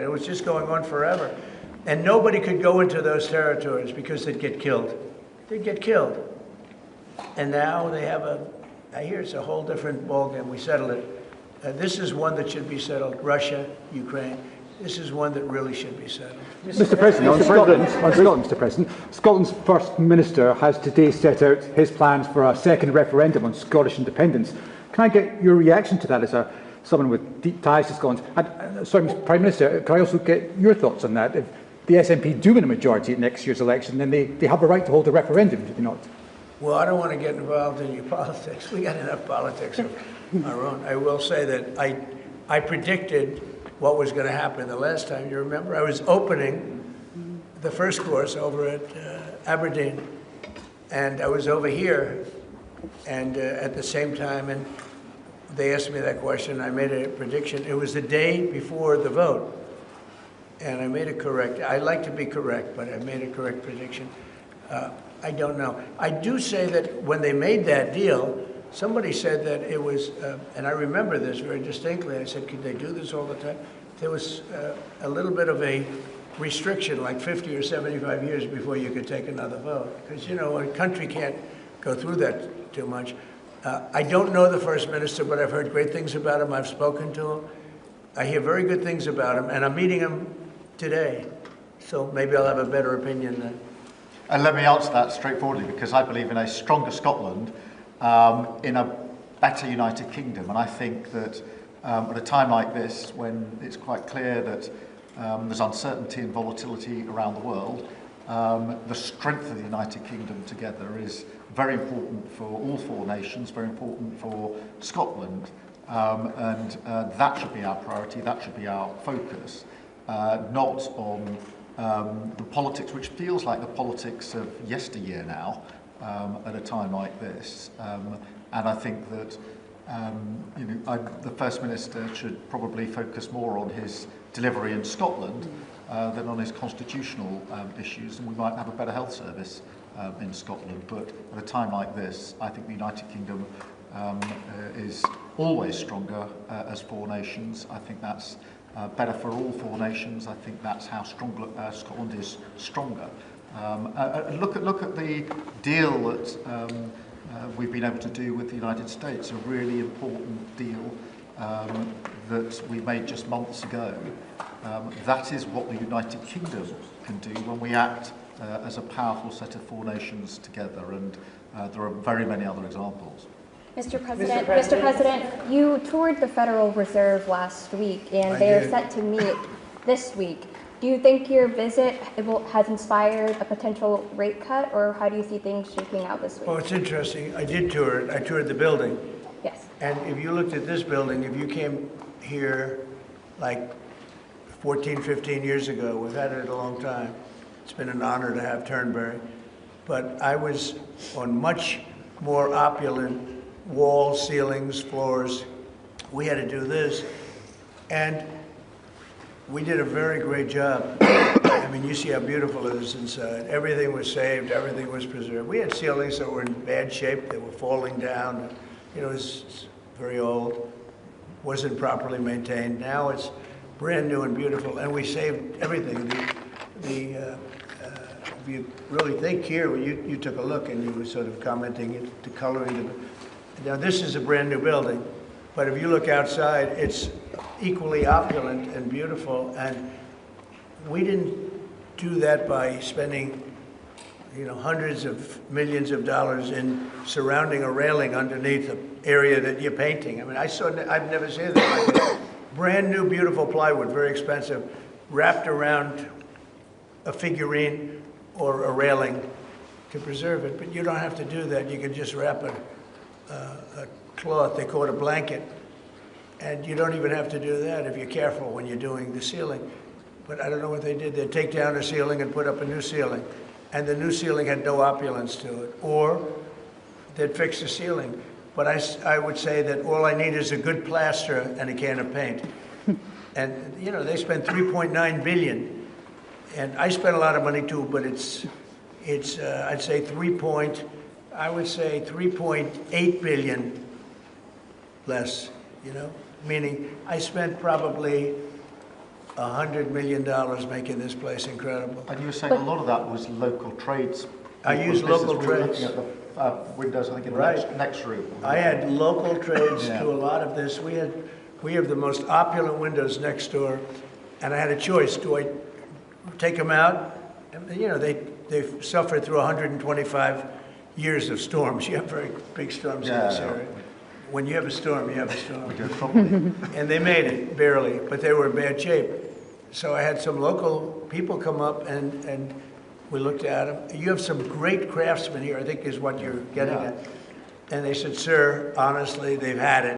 It was just going on forever. And nobody could go into those territories because they'd get killed. They'd get killed. And now they have I hear it's a whole different ballgame. We settled it. This is one that should be settled. Russia, Ukraine. This is one that really should be settled. Mr. President, on Scotland, Mr. President, Scotland's First Minister has today set out his plans for a second referendum on Scottish independence. Can I get your reaction to that as someone with deep ties to Scotland? And, sorry, Mr. Prime Minister, can I also get your thoughts on that? If the SNP do win a majority at next year's election, then they have a right to hold a referendum, do they not? Well, I don't want to get involved in your politics. We got enough politics of our own. I will say that I predicted what was going to happen the last time. You remember? I was opening the first course over at Aberdeen, and I was over here, and at the same time, and they asked me that question. I made a prediction. It was the day before the vote, and I made it correct. I like to be correct, but I made a correct prediction. I don't know. I do say that when they made that deal, somebody said that it was, and I remember this very distinctly, I said, could they do this all the time? There was a little bit of a restriction, like 50 or 75 years before you could take another vote. Because, you know, a country can't go through that too much. I don't know the First Minister, but I've heard great things about him. I've spoken to him. I hear very good things about him, and I'm meeting him today. So maybe I'll have a better opinion then. And let me answer that straightforwardly, because I believe in a stronger Scotland, in a better United Kingdom. And I think that at a time like this, when it's quite clear that there's uncertainty and volatility around the world, the strength of the United Kingdom together is very important for all four nations, very important for Scotland. And that should be our priority, that should be our focus, not on the politics, which feels like the politics of yesteryear now, at a time like this. And I think that the First Minister should probably focus more on his delivery in Scotland than on his constitutional issues, and we might have a better health service in Scotland. But at a time like this, I think the United Kingdom is always stronger as four nations. I think that's better for all four nations. I think that's how Scotland is stronger. Look at the deal that we've been able to do with the United States, a really important deal that we made just months ago. That is what the United Kingdom can do when we act as a powerful set of four nations together, and there are very many other examples. Mr. President, you toured the Federal Reserve last week, and they are set to meet this week. Do you think your visit has inspired a potential rate cut, or how do you see things shaping out this week? Well, it's interesting. I did tour it. I toured the building. Yes. And if you looked at this building, if you came here like 14, 15 years ago, we've had it a long time. It's been an honor to have Turnberry. But I was on much more opulent walls, ceilings, floors. We had to do this. And we did a very great job. I mean, you see how beautiful it is inside. Everything was saved, everything was preserved. We had ceilings that were in bad shape, they were falling down. You know, it's very old, wasn't properly maintained. Now it's brand new and beautiful, and we saved everything. If you really think here, you took a look and you were sort of commenting the coloring. Now this is a brand new building, but if you look outside, it's equally opulent and beautiful, and we didn't do that by spending, you know, hundreds of millions of dollars in surrounding a railing underneath the area that you're painting. I mean, I've never seen that. Brand new, beautiful plywood, very expensive, wrapped around a figurine or a railing to preserve it. But you don't have to do that. You can just wrap a cloth, they call it a blanket, and you don't even have to do that if you're careful when you're doing the ceiling. But I don't know what they did. They'd take down a ceiling and put up a new ceiling, and the new ceiling had no opulence to it. Or they'd fix the ceiling. But I would say that all I need is a good plaster and a can of paint. And, you know, they spent $3.9 billion. And I spent a lot of money too, but it's I'd say 3.8 billion less, you know? Meaning I spent probably $100 million making this place incredible. And you were saying a lot of that was local trades. I use local We were trades. looking at the windows, I think, in the Right. next room. I had local trades Yeah. to a lot of this. We have the most opulent windows next door, and I had a choice. Do I take them out? And, you know, they've suffered through 125 years of storms. You have very big storms in this area. When you have a storm, you have a storm. We do it properly. And they made it, barely, but they were in bad shape. So I had some local people come up and we looked at them. You have some great craftsmen here, I think is what you're getting at. And they said, sir, honestly, they've had it.